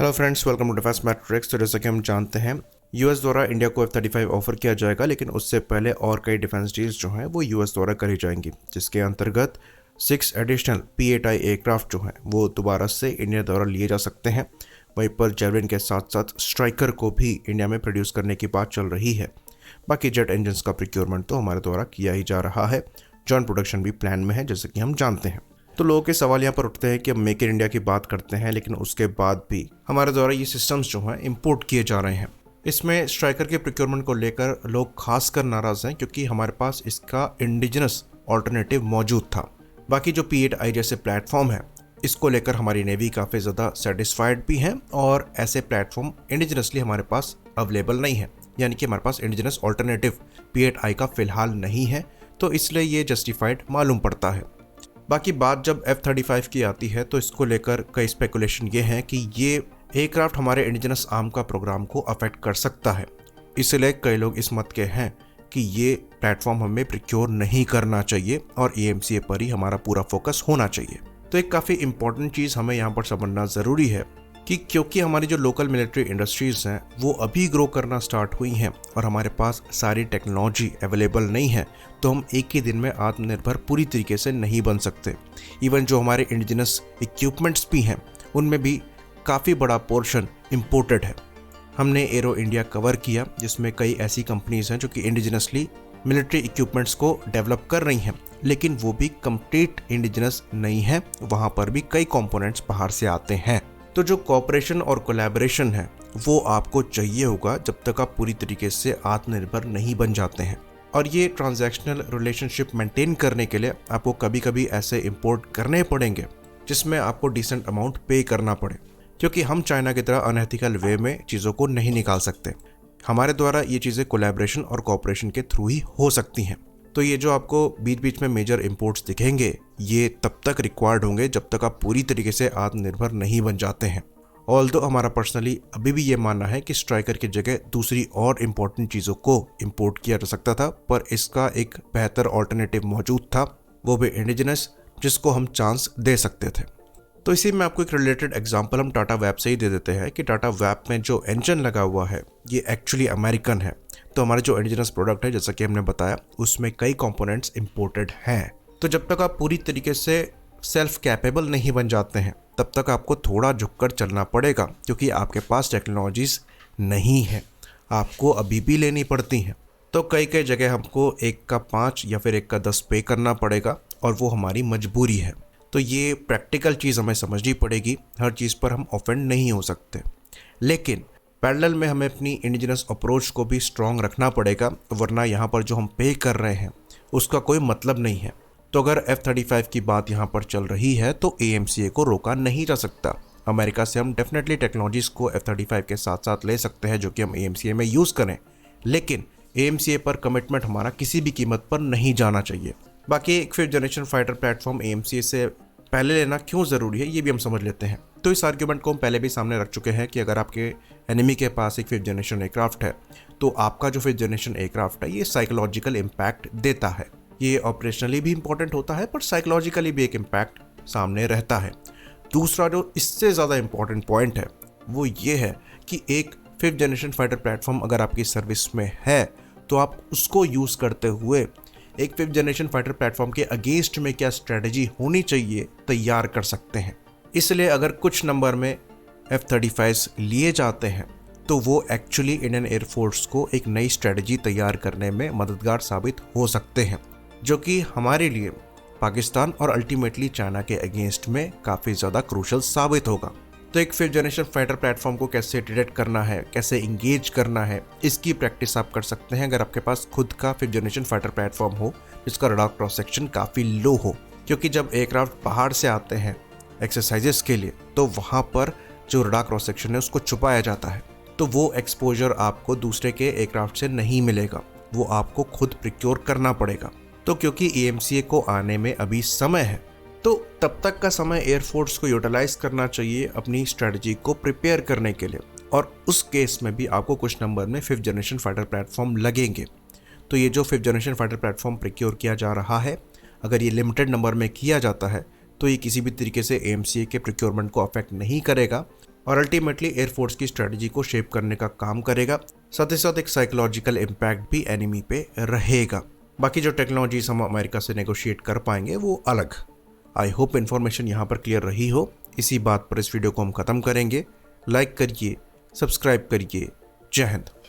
Hello friends, welcome to Defence Matrix. तो जैसा कि हम जानते हैं, यूएस द्वारा इंडिया को F-35 ऑफर किया जाएगा, लेकिन उससे पहले और कई डिफेंस डील्स जो हैं वो यूएस द्वारा करी जाएंगी, जिसके अंतर्गत 6 एडिशनल P-8I एयरक्राफ्ट जो हैं वो दोबारा से इंडिया द्वारा लिए जा सकते हैं। वहीं पर जेवलिन के साथ साथ स्ट्राइकर को भी इंडिया में प्रोड्यूस करने की बात चल रही है। बाकी जेट इंजन्स का प्रोक्योरमेंट तो हमारे द्वारा किया ही जा रहा है। जॉइंट प्रोडक्शन भी प्लान में है, जैसे कि हम जानते हैं। तो लोगों के सवाल यहाँ पर उठते हैं कि हम मेक इन इंडिया की बात करते हैं, लेकिन उसके बाद भी हमारे द्वारा ये सिस्टम्स जो हैं इंपोर्ट किए जा रहे हैं। इसमें स्ट्राइकर के प्रोक्योरमेंट को लेकर लोग खासकर नाराज हैं, क्योंकि हमारे पास इसका इंडिजिनस ऑल्टरनेटिव मौजूद था। बाकी जो P-8I जैसे प्लेटफॉर्म है, इसको लेकर हमारी नेवी काफ़ी ज़्यादा सेटिस्फाइड भी हैं, और ऐसे प्लेटफॉर्म इंडिजिनसली हमारे पास अवेलेबल नहीं है, यानी कि हमारे पास इंडिजिनस ऑल्टरनेटिव P-8I का फ़िलहाल नहीं है। तो इसलिए ये जस्टिफाइड मालूम पड़ता है। बाकी बात जब F-35 की आती है, तो इसको लेकर कई स्पेकुलेशन ये हैं कि ये एयरक्राफ्ट हमारे इंडिजिनस आर्म का प्रोग्राम को अफेक्ट कर सकता है। इसलिए कई लोग इस मत के हैं कि ये प्लेटफॉर्म हमें प्रिक्योर नहीं करना चाहिए और AMCA पर ही हमारा पूरा फोकस होना चाहिए। तो एक काफ़ी इंपॉर्टेंट चीज़ हमें यहाँ पर समझना ज़रूरी है कि क्योंकि हमारी जो लोकल मिलिट्री इंडस्ट्रीज़ हैं वो अभी ग्रो करना स्टार्ट हुई हैं और हमारे पास सारी टेक्नोलॉजी अवेलेबल नहीं है, तो हम एक ही दिन में आत्मनिर्भर पूरी तरीके से नहीं बन सकते। इवन जो हमारे इंडिजिनस इक्विपमेंट्स भी हैं, उनमें भी काफ़ी बड़ा पोर्शन इम्पोर्टेड है। हमने एरो इंडिया कवर किया, जिसमें कई ऐसी कंपनीज़ हैं जो कि इंडिजिनसली मिलिट्री इक्विपमेंट्स को डेवलप कर रही हैं, लेकिन वो भी कंप्लीट इंडिजिनस नहीं है। वहाँ पर भी कई कंपोनेंट्स बाहर से आते हैं। तो जो कोऑपरेशन और कोलैबोरेशन है वो आपको चाहिए होगा जब तक आप पूरी तरीके से आत्मनिर्भर नहीं बन जाते हैं। और ये ट्रांजैक्शनल रिलेशनशिप मेंटेन करने के लिए आपको कभी कभी ऐसे इंपोर्ट करने पड़ेंगे जिसमें आपको डिसेंट अमाउंट पे करना पड़े, क्योंकि हम चाइना की तरह अनएथिकल वे में चीज़ों को नहीं निकाल सकते। हमारे द्वारा ये चीज़ें कोलैबोरेशन और कोऑपरेशन के थ्रू ही हो सकती हैं। तो ये जो आपको बीच बीच में मेजर इंपोर्ट्स दिखेंगे, ये तब तक रिक्वायर्ड होंगे जब तक आप पूरी तरीके से आत्मनिर्भर नहीं बन जाते हैं। ऑल्दो हमारा पर्सनली अभी भी ये मानना है कि स्ट्राइकर की जगह दूसरी और इम्पोर्टेंट चीज़ों को इंपोर्ट किया जा सकता था, पर इसका एक बेहतर ऑल्टरनेटिव मौजूद था, वो भी इंडिजिनस, जिसको हम चांस दे सकते थे। तो इसी में आपको एक रिलेटेड एग्जांपल हम टाटा वैप से ही दे देते हैं कि टाटा वैप में जो इंजन लगा हुआ है ये एक्चुअली अमेरिकन है। तो हमारे जो इंडिजिनस प्रोडक्ट है, जैसा कि हमने बताया, उसमें कई कंपोनेंट्स इंपोर्टेड हैं। तो जब तक आप पूरी तरीके से सेल्फ कैपेबल नहीं बन जाते हैं, तब तक आपको थोड़ा झुककर चलना पड़ेगा, क्योंकि आपके पास टेक्नोलॉजीज नहीं है, आपको अभी भी लेनी पड़ती हैं। तो कई कई जगह हमको 1 का 5 या फिर 1 का 10 पे करना पड़ेगा, और वो हमारी मजबूरी है। तो ये प्रैक्टिकल चीज़ हमें समझनी पड़ेगी। हर चीज़ पर हम ऑफेंड नहीं हो सकते, लेकिन पैरेलल में हमें अपनी इंडिजिनस अप्रोच को भी स्ट्रॉन्ग रखना पड़ेगा, वरना यहाँ पर जो हम पे कर रहे हैं उसका कोई मतलब नहीं है। तो अगर F-35 की बात यहाँ पर चल रही है तो AMCA को रोका नहीं जा सकता। अमेरिका से हम डेफिनेटली टेक्नोलॉजीज़ को F-35 के साथ साथ ले सकते हैं, जो कि हम AMCA में यूज़ करें, लेकिन AMCA पर कमिटमेंट हमारा किसी भी कीमत पर नहीं जाना चाहिए। बाकी एक 5th generation fighter platform AMCA से पहले लेना क्यों ज़रूरी है, ये भी हम समझ लेते हैं। तो इस आर्ग्यूमेंट को हम पहले भी सामने रख चुके हैं कि अगर आपके एनिमी के पास एक 5th जनरेशन एयरक्राफ्ट है, तो आपका जो 5th जनरेशन एयरक्राफ्ट है ये साइकोलॉजिकल इम्पैक्ट देता है। ये ऑपरेशनली भी इंपॉर्टेंट होता है, पर साइकोलॉजिकली भी एक इम्पैक्ट सामने रहता है। दूसरा जो इससे ज़्यादा इंपॉर्टेंट पॉइंट है वो ये है कि एक 5th जनरेशन फाइटर प्लेटफॉर्म अगर आपकी सर्विस में है, तो आप उसको यूज़ करते हुए एक 5th जनरेशन फाइटर प्लेटफॉर्म के अगेंस्ट में क्या स्ट्रेटजी होनी चाहिए तैयार कर सकते हैं। इसलिए अगर कुछ नंबर में F-35 लिए जाते हैं, तो वो एक्चुअली इंडियन एयरफोर्स को एक नई स्ट्रेटजी तैयार करने में मददगार साबित हो सकते हैं, जो कि हमारे लिए पाकिस्तान और अल्टीमेटली चाइना के अगेंस्ट में काफ़ी ज़्यादा क्रूशल साबित होगा। तो एक 5th जनरेशन फाइटर प्लेटफॉर्म को कैसे डिटेक्ट करना है, कैसे इंगेज करना है, इसकी प्रैक्टिस आप कर सकते हैं अगर आपके पास खुद का 5th जनरेशन फाइटर प्लेटफॉर्म हो जिसका रडार क्रॉस सेक्शन काफ़ी लो हो। क्योंकि जब एयरक्राफ्ट बाहर से आते हैं एक्सरसाइजेस के लिए, तो वहाँ पर जो रडार क्रॉस सेक्शन है उसको छुपाया जाता है, तो वो एक्सपोजर आपको दूसरे के एयरक्राफ्ट से नहीं मिलेगा, वो आपको खुद प्रिक्योर करना पड़ेगा। तो क्योंकि AMCA को आने में अभी समय है, तो तब तक का समय एयरफोर्स को यूटिलाइज करना चाहिए अपनी स्ट्रेटजी को प्रिपेयर करने के लिए, और उस केस में भी आपको कुछ नंबर में 5th जनरेशन फाइटर प्लेटफॉर्म लगेंगे। तो ये जो 5th generation fighter platform procure किया जा रहा है, अगर ये लिमिटेड नंबर में किया जाता है, तो ये किसी भी तरीके से AMCA के प्रोक्योरमेंट को अफेक्ट नहीं करेगा। और अल्टीमेटली एयरफोर्स की स्ट्रेटजी को शेप करने का काम करेगा। साथ ही साथ एक साइकोलॉजिकल इम्पैक्ट भी एनिमी पे रहेगा। बाकी जो टेक्नोलॉजीज हम अमेरिका से नेगोशिएट कर पाएंगे वो अलग। आई होप इन्फॉर्मेशन यहाँ पर क्लियर रही हो। इसी बात पर इस वीडियो को हम खत्म करेंगे। लाइक करिए, सब्सक्राइब करिए। जय हिंद।